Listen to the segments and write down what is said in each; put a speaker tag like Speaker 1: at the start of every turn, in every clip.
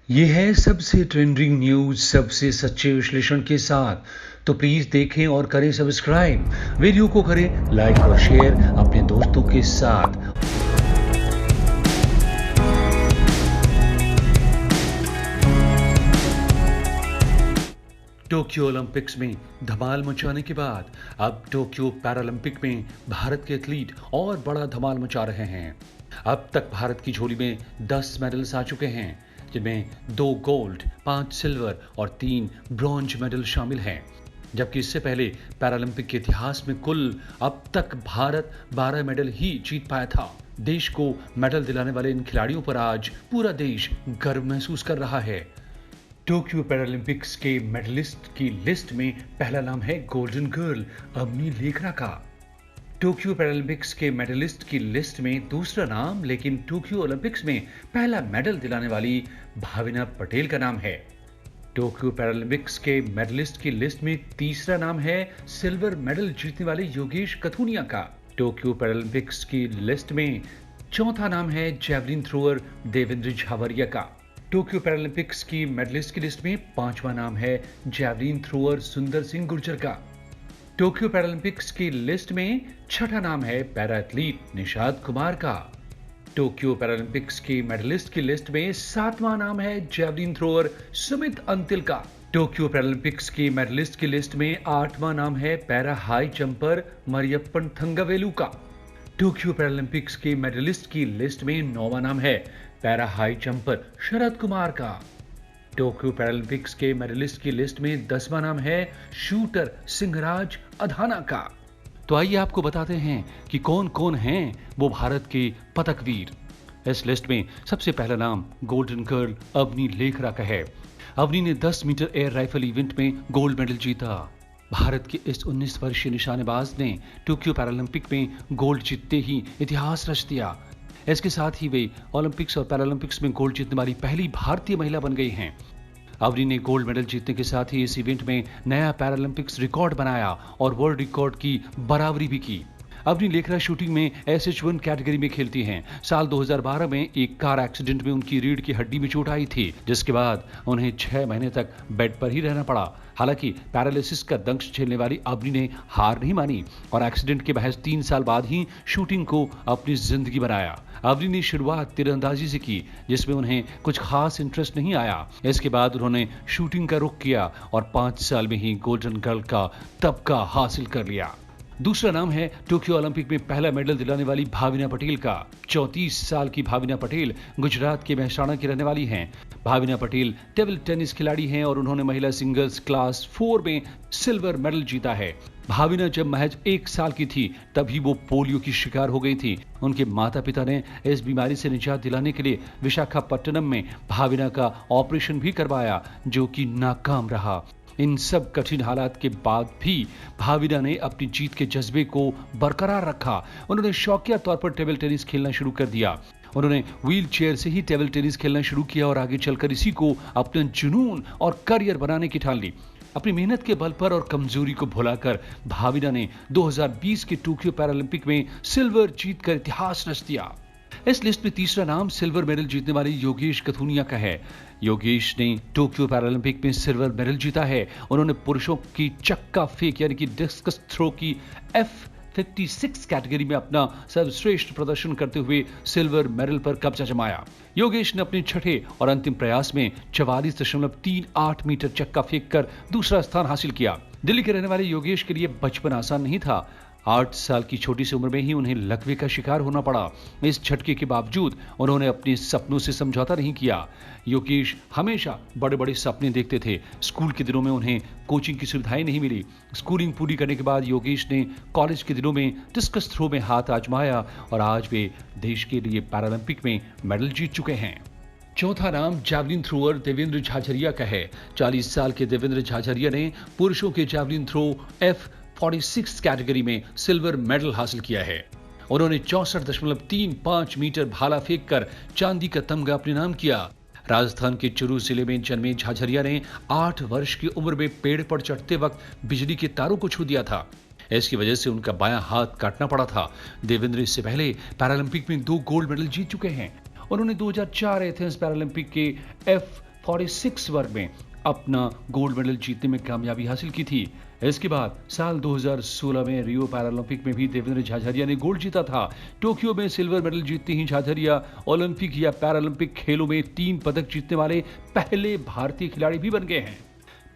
Speaker 1: ये है सबसे ट्रेंडिंग न्यूज सबसे सच्चे विश्लेषण के साथ। तो प्लीज देखें और करें सब्सक्राइब। वीडियो को करें लाइक और शेयर अपने दोस्तों के साथ। टोक्यो ओलंपिक्स में धमाल मचाने के बाद अब टोक्यो पैरालंपिक में भारत के एथलीट और बड़ा धमाल मचा रहे हैं। अब तक भारत की झोली में 10 मेडल्स आ चुके हैं, जिनमें 2 गोल्ड, 5 सिल्वर और 3 ब्रॉन्ज मेडल शामिल हैं। जबकि इससे पहले पैरालंपिक के इतिहास में कुल अब तक भारत 12 मेडल ही जीत पाया था। देश को मेडल दिलाने वाले इन खिलाड़ियों पर आज पूरा देश गर्व महसूस कर रहा है। टोक्यो पैरालंपिक्स के मेडलिस्ट की लिस्ट में पहला नाम है गोल्डन गर्ल अवनी लेखरा का। टोक्यो पैरालंपिक्स के मेडलिस्ट की लिस्ट में दूसरा नाम, लेकिन टोक्यो ओलंपिक्स में पहला मेडल दिलाने वाली भाविना पटेल का नाम है। टोक्यो पैरालंपिक्स के मेडलिस्ट की लिस्ट में तीसरा नाम है सिल्वर मेडल जीतने वाले योगेश कथुनिया का। टोक्यो पैरालंपिक्स की लिस्ट में चौथा नाम है जैवलिन थ्रोअर देवेंद्र झावरिया का। टोक्यो पैरालंपिक्स की मेडलिस्ट की लिस्ट में पांचवा नाम है जैवलिन थ्रोअर सुंदर सिंह गुर्जर का। टोक्यो पैरालंपिक्स की लिस्ट में छठा नाम है पैरा एथलीट निषाद कुमार का। टोक्यो पैरालंपिक्स की मेडलिस्ट की लिस्ट में सातवां नाम है जैवलिन थ्रोअर सुमित अंतिल का। टोक्यो पैरालंपिक्स की मेडलिस्ट की लिस्ट में आठवां नाम है para high jumper Mariyappan Thangavelu का। टोक्यो पैरालंपिक्स की मेडलिस्ट की लिस्ट में नौवां नाम है para high jumper Sharad Kumar का। टोक्यो पैरालंपिक्स के मेडलिस्ट की लिस्ट में 10वां नाम है शूटर सिंहराज अधाना का। तो आइए आपको बताते हैं कि कौन कौन हैं वो भारत के पदकवीर। इस लिस्ट में सबसे पहला नाम गोल्डन गर्ल अवनी लेखरा का है। अवनी ने 10 मीटर एयर राइफल इवेंट में गोल्ड मेडल जीता। भारत के इस 19 वर्षीय निशानेबाज ने टोक्यो पैरालंपिक में गोल्ड जीतते ही इतिहास रच दिया। इसके साथ ही वे ओलंपिक्स और पैरालंपिक्स में गोल्ड जीतने वाली पहली भारतीय महिला बन गई हैं। अवनी ने गोल्ड मेडल जीतने के साथ ही इस इवेंट में नया पैरालंपिक्स रिकॉर्ड बनाया और वर्ल्ड रिकॉर्ड की बराबरी भी की। अवनी लेखरा शूटिंग में SH1 कैटेगरी में खेलती हैं। साल 2012 में एक कार एक्सीडेंट में उनकी रीढ़ की हड्डी में चोट आई थी, जिसके बाद उन्हें 6 महीने तक बेड पर ही रहना पड़ा। हालांकि पैरालिसिस का दंश झेलने वाली अवनी ने हार नहीं मानी और एक्सीडेंट के महज 3 साल बाद ही शूटिंग को अपनी जिंदगी बनाया। अवनी ने शुरुआत तीरंदाजी से की, जिसमें उन्हें कुछ खास इंटरेस्ट नहीं आया। इसके बाद उन्होंने शूटिंग का रुख किया और 5 साल में ही गोल्डन गर्ल का तबका हासिल कर लिया। दूसरा नाम है टोक्यो ओलंपिक में पहला मेडल दिलाने वाली भाविना पटेल का। 34 साल की भाविना पटेल गुजरात के मेहसाणा की रहने वाली हैं। भाविना पटेल टेबल टेनिस खिलाड़ी हैं और उन्होंने महिला सिंगल्स क्लास 4 में सिल्वर मेडल जीता है। भाविना जब महज 1 साल की थी तभी वो पोलियो की शिकार हो गई थी। उनके माता पिता ने इस बीमारी से निजात दिलाने के लिए विशाखापट्टनम में भाविना का ऑपरेशन भी करवाया, जो कि नाकाम रहा। इन सब कठिन हालात के बाद भी भाविना ने अपनी जीत के जज्बे को बरकरार रखा। उन्होंने शौकिया तौर पर टेबल टेनिस खेलना शुरू कर दिया। उन्होंने व्हील चेयर से ही टेबल टेनिस खेलना शुरू किया और आगे चलकर इसी को अपना जुनून और करियर बनाने की ठान ली। अपनी मेहनत के बल पर और कमजोरी को भुलाकर भाविना ने 2020 के टोक्यो पैरालंपिक में सिल्वर जीतकर इतिहास रच दिया। इस लिस्ट में तीसरा नाम सिल्वर मेडल जीतने वाले योगेश कथुनिया का है। योगेश ने टोक्यो पैरालंपिक में सिल्वर मेडल जीता है। उन्होंने पुरुषों की चक्का फेंक यानी कि डिस्कस थ्रो की F56 कैटेगरी में अपना सर्वश्रेष्ठ प्रदर्शन करते हुए सिल्वर मेडल पर कब्जा जमाया। योगेश ने अपने छठे और अंतिम प्रयास में 44.38 मीटर चक्का फेंक कर दूसरा स्थान हासिल किया। दिल्ली के रहने वाले योगेश के लिए बचपन आसान नहीं था। 8 साल की छोटी सी उम्र में ही उन्हें लकवे का शिकार होना पड़ा। इस झटके के बावजूद उन्होंने अपने सपनों से समझौता नहीं किया। योगेश हमेशा बड़े बड़े सपने देखते थे। स्कूल के दिनों में उन्हें कोचिंग की सुविधाएं नहीं मिली। स्कूलिंग पूरी करने के बाद योगेश ने कॉलेज के दिनों में डिस्कस थ्रो में हाथ आजमाया और आज वे देश के लिए पैरालंपिक में मेडल जीत चुके हैं। चौथा नाम जैवलिन थ्रोअर देवेंद्र झाझरिया का है। 40 साल के देवेंद्र झाझरिया ने पुरुषों के जैवलिन थ्रो F46 कैटेगरी में सिल्वर मेडल हासिल किया है। उन्होंने 64.35 मीटर भाला फेंककर चांदी का तमगा अपने नाम किया। राजस्थान के चुरू जिले में जन्मे झाझरिया ने 8 वर्ष की उम्र में पेड़ पर चढ़ते वक्त बिजली के तारों को छू दिया था। इसकी वजह से उनका बायां हाथ काटना पड़ा था। देवेंद्र इससे पहले पैरालंपिक में 2 गोल्ड मेडल जीत चुके हैं। उन्होंने 2004 एथेंस पैरालंपिक के F46 वर्ग में अपना गोल्ड मेडल जीतने में कामयाबी हासिल की थी। इसके बाद साल 2016 में रियो पैरालंपिक में भी देवेंद्र झाझरिया ने गोल्ड जीता था। टोक्यो में सिल्वर मेडल जीतते ही झाझरिया ओलंपिक या पैरालंपिक खेलों में 3 पदक जीतने वाले पहले भारतीय खिलाड़ी भी बन गए हैं।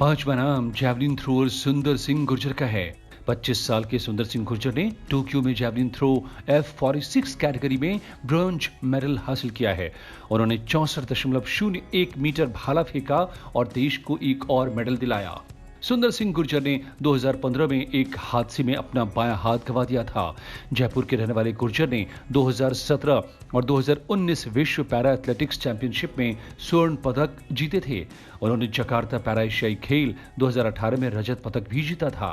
Speaker 1: 5वां नाम जैवलिन थ्रोअर सुंदर सिंह गुर्जर का है। 25 साल के सुंदर सिंह गुर्जर ने टोक्यो में जैवलिन थ्रो F46 कैटेगरी में ब्रॉन्ज मेडल हासिल किया है। उन्होंने 64.01 मीटर भाला फेंका और देश को एक और मेडल दिलाया। सुंदर सिंह गुर्जर ने 2015 में एक हादसे में अपना बायां हाथ गंवा दिया था। जयपुर के रहने वाले गुर्जर ने 2017 और 2019 विश्व पैरा एथलेटिक्स चैंपियनशिप में स्वर्ण पदक जीते थे। उन्होंने जकार्ता पैरा एशियाई खेल 2018 में रजत पदक भी जीता था।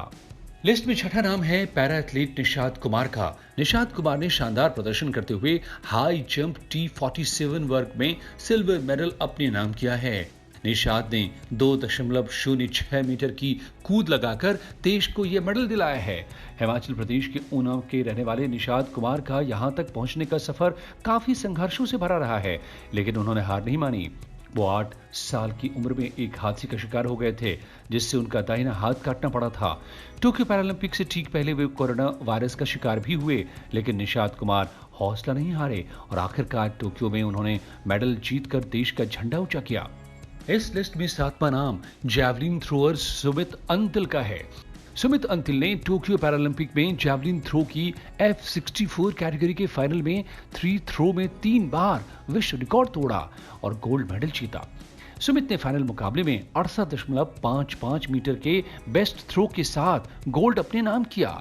Speaker 1: लिस्ट में छठा नाम है पैरा एथलीट निषाद कुमार का। निषाद कुमार ने शानदार प्रदर्शन करते हुए हाई जंप T47 वर्ग में सिल्वर मेडल अपने नाम किया है। निषाद ने 2.06 मीटर की कूद लगाकर देश को यह मेडल दिलाया है। हिमाचल प्रदेश के ऊना के रहने वाले निषाद कुमार का यहां तक पहुंचने का सफर काफी संघर्षों से भरा रहा है, लेकिन उन्होंने हार नहीं मानी। वो 8 साल की उम्र में एक हादसे का शिकार हो गए थे, जिससे उनका दाहिना हाथ काटना पड़ा था। टोक्यो पैरालंपिक से ठीक पहले वे कोरोना वायरस का शिकार भी हुए, लेकिन निषाद कुमार हौसला नहीं हारे और आखिरकार टोक्यो में उन्होंने मेडल जीतकर देश का झंडा ऊंचा किया। इस लिस्ट में 7वां नाम जैवलिन थ्रोअर सुमित अंतिल का है। सुमित अंतिल ने टोक्यो पैरालंपिक में जैवलिन थ्रो की F64 कैटेगरी के फाइनल में 3 थ्रो में 3 बार विश्व रिकॉर्ड तोड़ा और गोल्ड मेडल जीता। सुमित ने फाइनल मुकाबले में 68.55 मीटर के बेस्ट थ्रो के साथ गोल्ड अपने नाम किया।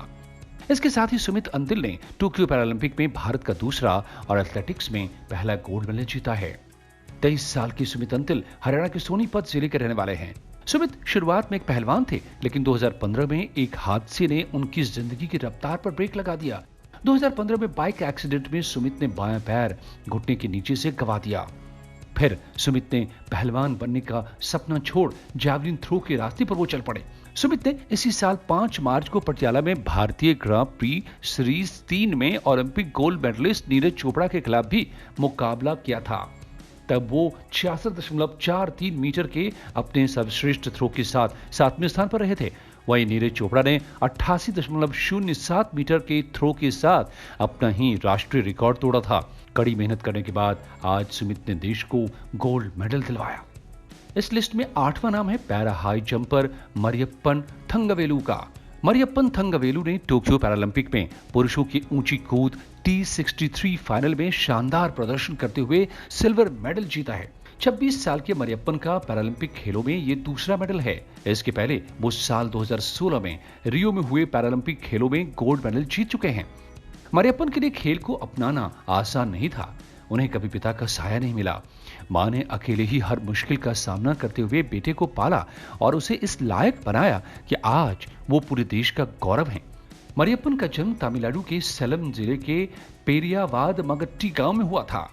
Speaker 1: इसके साथ ही सुमित अंतिल ने टोक्यो पैरालंपिक में भारत का दूसरा और एथलेटिक्स में पहला गोल्ड मेडल जीता है। 23 साल की सुमित अंतिल हरियाणा के सोनीपत जिले के रहने वाले हैं। सुमित शुरुआत में एक पहलवान थे, लेकिन 2015 में एक हादसे ने उनकी जिंदगी की रफ्तार पर ब्रेक लगा दिया। 2015 में बाइक एक्सीडेंट में सुमित ने बायां पैर घुटने के नीचे से गंवा दिया। फिर सुमित ने पहलवान बनने का सपना छोड़ जैवलिन थ्रो के रास्ते पर वो चल पड़े। सुमित ने इसी साल 5 मार्च को पटियाला में भारतीय ग्रां प्री सीरीज 3 में Olympic gold medallist Neeraj Chopra के खिलाफ भी मुकाबला किया था। तब वो 66.43 मीटर के अपने सर्वश्रेष्ठ थ्रो के साथ 7वें स्थान पर रहे थे। वहीं नीरज चोपड़ा ने 88.07 मीटर के थ्रो के साथ अपना ही राष्ट्रीय रिकॉर्ड तोड़ा था। कड़ी मेहनत करने के बाद आज सुमित ने देश को गोल्ड मेडल दिलवाया। इस लिस्ट में 8वां नाम है para high jumper Mariyappan Thangavelu का। मरियप्पन थंगवेलु ने टोक्यो पैरालंपिक में पुरुषों की ऊंची कूद T63 फाइनल में शानदार प्रदर्शन करते हुए सिल्वर मेडल जीता है। 26 साल के मरियप्पन का पैरालंपिक खेलों में ये दूसरा मेडल है। इसके पहले वो साल 2016 में रियो में हुए पैरालंपिक खेलों में गोल्ड मेडल जीत चुके हैं। मरियप्पन के लिए खेल को अपनाना आसान नहीं था। उन्हें कभी पिता का साया नहीं मिला। मां ने अकेले ही हर मुश्किल का सामना करते हुए बेटे को पाला और उसे इस लायक बनाया कि आज वो पूरे देश का गौरव है। मरियप्पन का जन्म तमिलनाडु के सेलम जिले के पेरियावाद मगट्टी गांव में हुआ था।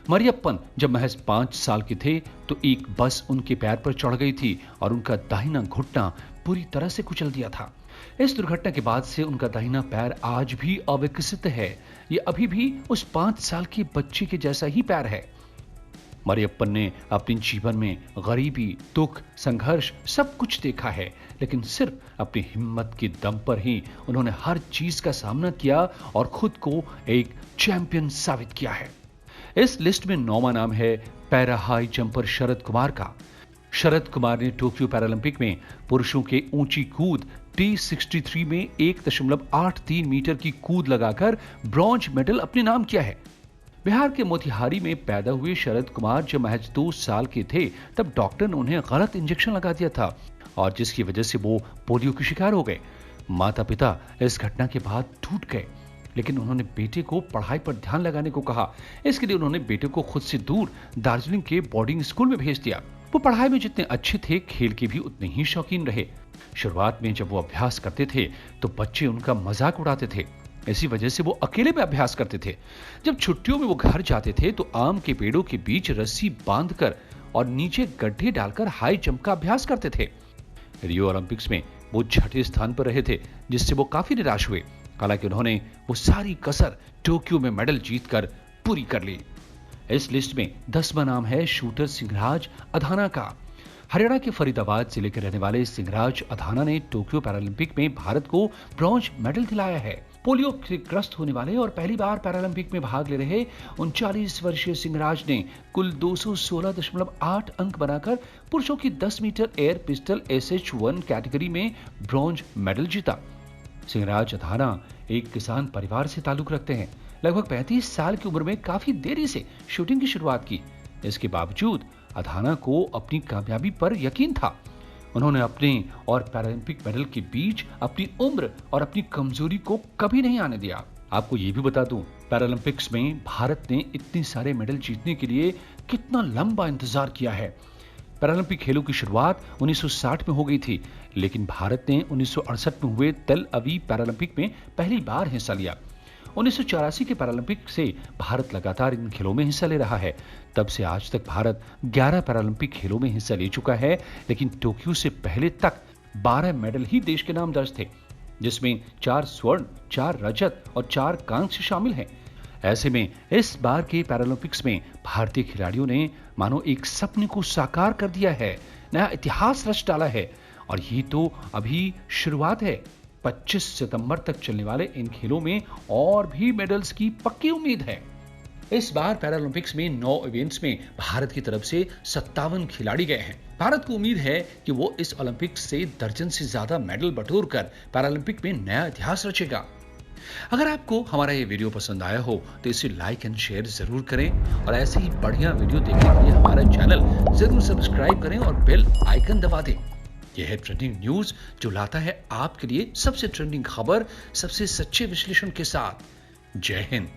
Speaker 1: मरियप्पन जब महज 5 साल के थे तो एक बस उनके पैर पर चढ़ गई थी और उनका दाहिना घुटना पूरी तरह से कुचल दिया था। इस दुर्घटना के बाद से उनका दाहिना पैर आज भी अविकसित है। ये अभी भी उस 5 साल के बच्चे के जैसा ही पैर है। मरियप्पन ने अपने जीवन में गरीबी, दुख, संघर्ष सब कुछ देखा है, लेकिन सिर्फ अपनी हिम्मत के दम पर ही उन्होंने हर चीज का सामना किया और खुद को एक चैंपियन साबित किया है। इस लिस्ट में 9वां नाम है para high jumper Sharad Kumar का। शरद कुमार ने टोक्यो पैरालंपिक में पुरुषों के ऊंची कूद T63 में 1.83 मीटर की कूद लगाकर ब्रॉन्ज मेडल अपने नाम किया है। बिहार के मोतिहारी में पैदा हुए शरद कुमार जब महज 2 साल के थे तब डॉक्टर ने उन्हें गलत इंजेक्शन लगा दिया था और जिसकी वजह से वो पोलियो के शिकार हो गए। माता पिता इस घटना के बाद टूट गए, लेकिन उन्होंने बेटे को पढ़ाई पर ध्यान लगाने को कहा। इसके लिए उन्होंने बेटे को खुद से दूर दार्जिलिंग के बोर्डिंग स्कूल में भेज दिया। वो पढ़ाई में जितने अच्छे थे, खेल के भी उतने ही शौकीन रहे। शुरुआत में जब वो अभ्यास करते थे तो बच्चे उनका मजाक उड़ाते थे। इसी वजह से वो अकेले में अभ्यास करते थे। जब छुट्टियों में वो घर जाते थे तो आम के पेड़ों के बीच रस्सी बांधकर और नीचे गड्ढे डालकर हाई जंप का अभ्यास करते थे। रियो ओलंपिक्स में वो 6ठे स्थान पर रहे थे, जिससे वो काफी निराश हुए। हालांकि उन्होंने वो सारी कसर टोक्यो में मेडल जीतकर पूरी कर ली। इस लिस्ट में 10वां नाम है शूटर सिंहराज अधाना का। हरियाणा के फरीदाबाद जिले के रहने वाले सिंहराज अधाना ने टोक्यो पैरालंपिक में भारत को ब्रॉन्ज मेडल दिलाया है। पोलियो से ग्रस्त होने वाले और पहली बार पैरालंपिक में भाग ले रहे 39 वर्षीय सिंहराज ने कुल 216.8 अंक बनाकर पुरुषों की 10 metre air pistol SH1 category में ब्रॉन्ज मेडल जीता। सिंहराज अधाना एक किसान परिवार से ताल्लुक रखते हैं। लगभग 35 साल की उम्र में काफी देरी से शूटिंग की शुरुआत की। इसके बावजूद अधाना को अपनी कामयाबी पर यकीन था। उन्होंने अपने और पैरालंपिक मेडल के बीच अपनी उम्र और अपनी कमजोरी को कभी नहीं आने दिया। आपको ये भी बता दूं, पैरालंपिक्स में भारत ने इतने सारे मेडल जीतने के लिए कितना लंबा इंतजार किया है। पैरालंपिक खेलों की शुरुआत 1960 में हो गई थी, लेकिन भारत ने 1968 में हुए तेल अवीव पैरालंपिक में पहली बार हिस्सा लिया। 1984 के पैरालंपिक से भारत लगातार इन खेलों में हिस्सा ले रहा है। तब से आज तक भारत 11 पैरालंपिक खेलों में हिस्सा ले चुका है, लेकिन टोक्यो से पहले तक 12 मेडल ही देश के नाम दर्ज थे, जिसमें 4 स्वर्ण, 4 रजत और 4 कांस्य शामिल हैं। ऐसे में इस बार के पैरालंपिक्स में भारतीय खिलाड़ियों ने मानो एक सपने को साकार कर दिया है, नया इतिहास रच डाला है। और ये तो अभी शुरुआत है। 25 सितंबर तक चलने वाले इन खेलों में और भी मेडल्स की पक्की उम्मीद है। इस बार पैरालंपिक्स में 9 इवेंट्स में भारत की तरफ से 57 खिलाड़ी गए हैं। भारत को उम्मीद है कि वो इस ओलंपिक्स से दर्जन से ज्यादा मेडल बटोरकर पैरालंपिक में नया इतिहास रचेगा। अगर आपको हमारा ये वीडियो पसंद आया हो तो इसे लाइक एंड शेयर जरूर करें और ऐसे ही बढ़िया वीडियो देखने के लिए हमारा चैनल जरूर सब्सक्राइब करें और बेल आइकन दबा दें। यह है ट्रेंडिंग न्यूज, जो लाता है आपके लिए सबसे ट्रेंडिंग खबर सबसे सच्चे विश्लेषण के साथ। जय हिंद।